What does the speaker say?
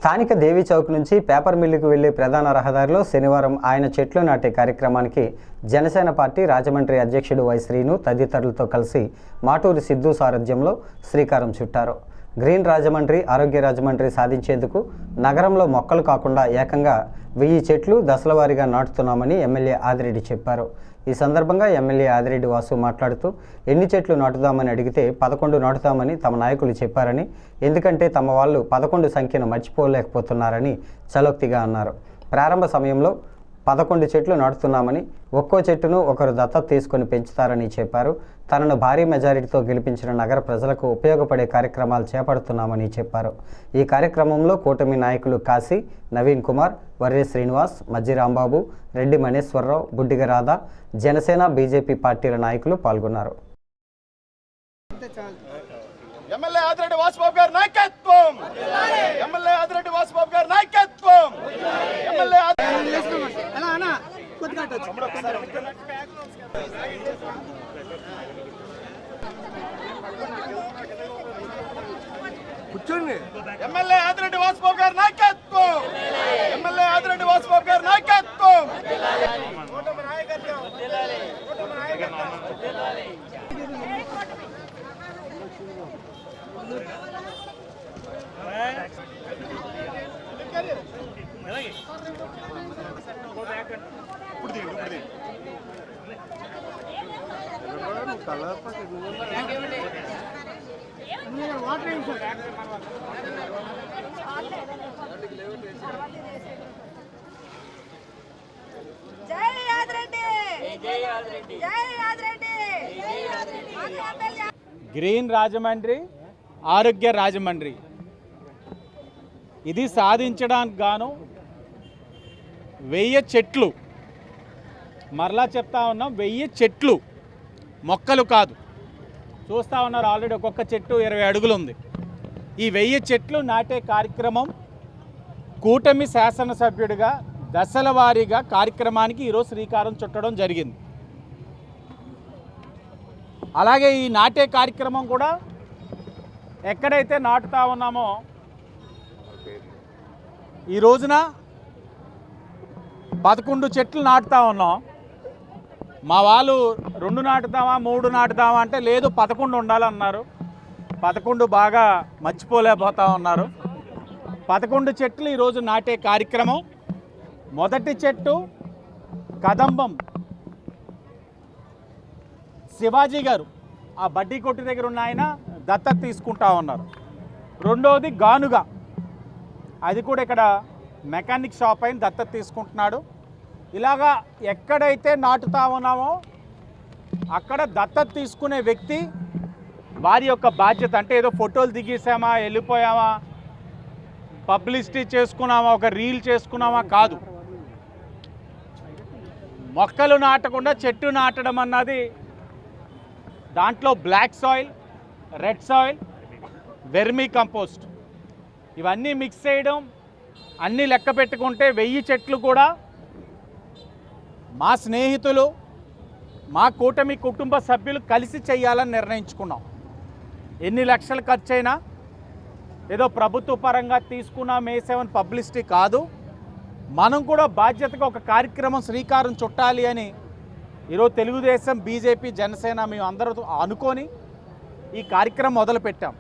స్థానిక దేవి చౌక్ నుంచి పేపర్ మిల్లుకు వెళ్లే ప్రధాన రహదారిలో శనివారం ఆయన చెట్లు నాటే కార్యక్రమానికి జనసేన పార్టీ రాజమండ్రి అధ్యక్షుడు వై శ్రీను తదితరులతో కలిసి మాటూరి సిద్ధు సారథ్యంలో శ్రీకారం చుట్టారు. గ్రీన్ రాజమండ్రి, ఆరోగ్య రాజమండ్రి సాధించేందుకు నగరంలో మొక్కలు కాకుండా ఏకంగా 1000 చెట్లు దశలవారీగా నాటుతున్నామని ఎమ్మెల్యే ఆదిరెడ్డి చెప్పారు. ఈ సందర్భంగా ఎమ్మెల్యే ఆదిరెడ్డి వాసు మాట్లాడుతూ ఎన్ని చెట్లు నాటుదామని అడిగితే 11 నాటుతామని తమ నాయకులు చెప్పారని, ఎందుకంటే తమ వాళ్ళు 11 సంఖ్యను మర్చిపోలేకపోతున్నారని చలోక్తిగా అన్నారు. ప్రారంభ సమయంలో 11 చెట్లు నాటుతున్నామని, ఒక్కో చెట్టును ఒకరు దత్తత తీసుకొని పెంచుతారని చెప్పారు. తనను భారీ మెజారిటీతో గెలిపించిన నగర ప్రజలకు ఉపయోగపడే కార్యక్రమాలు చేపడుతున్నామని చెప్పారు. ఈ కార్యక్రమంలో కూటమి నాయకులు కాశీ, నవీన్ కుమార్, వర్రే శ్రీనివాస్, మజ్జి రాంబాబు, రెడ్డి మనేశ్వరరావు, బుడ్డిగ రాధా, జనసేన, బీజేపీ పార్టీల నాయకులు పాల్గొన్నారు. ఎమ్మెల్యే ఆదిరెడ్డి వాసుబాబు గారి నాయకత్వం, ఎమ్మెల్యే ఆదిరెడ్డి వాసుబాబు గారి నాయకత్వం, ఎమ్మెల్యే కూర్చోండి. ఎమ్మెల్యే ఆదిరెడ్డి వాసుబాబు గారి నాయకత్వం, ఎమ్మెల్యే ఆదిరెడ్డి వాసుబాబు గారి నాయకత్వం. గ్రీన్ రాజమండ్రి, ఆరోగ్య రాజమండ్రి ఇది సాధించడానికి గాను 1000 చెట్లు, మరలా చెప్తా ఉన్నాం, 1000 చెట్లు, మొక్కలు కాదు. చూస్తూ ఉన్నారు, ఆల్రెడీ ఒక్కొక్క చెట్టు 20 అడుగులు ఉంది. ఈ 1000 చెట్లు నాటే కార్యక్రమం కూటమి శాసనసభ్యుడిగా దశల వారీగా కార్యక్రమానికి ఈరోజు శ్రీకారం చుట్టడం జరిగింది. అలాగే ఈ నాటే కార్యక్రమం కూడా ఎక్కడైతే నాటుతా ఉన్నామో ఈ రోజున 11 చెట్లు నాటుతా ఉన్నాం. మా వాళ్ళు 2 నాటుతామా 3 నాటుతామా అంటే లేదు 11 ఉండాలన్నారు. 11 బాగా మర్చిపోలేకపోతా ఉన్నారు. 11 చెట్లు ఈరోజు నాటే కార్యక్రమం. మొదటి చెట్టు కదంబం శివాజీ గారు, ఆ బడ్డీ కొట్టు దగ్గర ఉన్న ఆయన దత్తత తీసుకుంటా ఉన్నారు. రెండోది గానుగా, అది కూడా ఇక్కడ మెకానిక్ షాప్ అయిన దత్తత తీసుకుంటున్నాడు. ఇలాగా ఎక్కడైతే నాటుతా ఉన్నామో అక్కడ దత్తత తీసుకునే వ్యక్తి వారి యొక్క బాధ్యత. అంటే ఏదో ఫోటోలు దిగేసామా, వెళ్ళిపోయామా, పబ్లిసిటీ చేసుకున్నామా, ఒక రీల్ చేసుకున్నామా కాదు. మొక్కలు నాటకుండా చెట్టు నాటడం అన్నది దాంట్లో black soil, red soil, vermi compost ఇవన్నీ మిక్స్ చేయడం, అన్నీ లెక్క పెట్టుకుంటే 1000 చెట్లు కూడా మా స్నేహితులు, మా కూటమి కుటుంబ సభ్యులు కలిసి చేయాలని నిర్ణయించుకున్నాం. ఎన్ని లక్షలు ఖర్చైనా ఏదో ప్రభుత్వ పరంగా తీసుకున్న మేసేవన్ పబ్లిసిటీ కాదు. మనం కూడా బాధ్యతగా ఒక కార్యక్రమం శ్రీకారం చుట్టాలి అని ఈరోజు తెలుగుదేశం, బీజేపీ, జనసేన మేము అందరూ అనుకొని ఈ కార్యక్రమం మొదలుపెట్టాం.